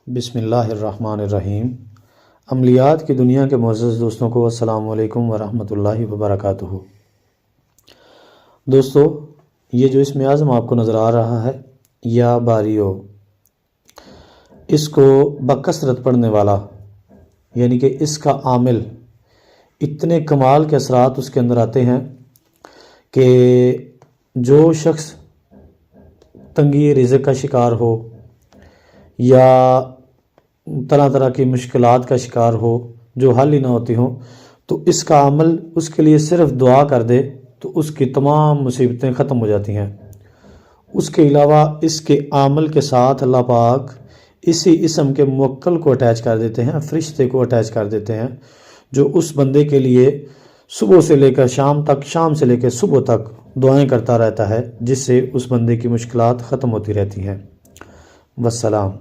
بسم اللہ الرحمن الرحیم۔ عملیات کی دنیا کے معزز دوستوں کو السلام علیکم ورحمۃ اللہ وبرکاتہ۔ دوستو، یہ جو اسم اعظم آپ کو نظر آ رہا ہے یا باریو، اس کو بکثرت پڑھنے والا، یعنی کہ اس کا عامل، اتنے کمال کے اثرات اس کے اندر آتے ہیں کہ جو شخص تنگی رزق کا شکار ہو یا طرح طرح کی مشکلات کا شکار ہو جو حل ہی نہ ہوتی ہوں، تو اس کا عمل اس کے لیے صرف دعا کر دے تو اس کی تمام مصیبتیں ختم ہو جاتی ہیں۔ اس کے علاوہ اس کے عمل کے ساتھ اللہ پاک اسی اسم کے موکل کو اٹیچ کر دیتے ہیں، فرشتے کو اٹیچ کر دیتے ہیں، جو اس بندے کے لیے صبح سے لے کر شام تک، شام سے لے کر صبح تک دعائیں کرتا رہتا ہے، جس سے اس بندے کی مشکلات ختم ہوتی رہتی ہیں۔ والسلام۔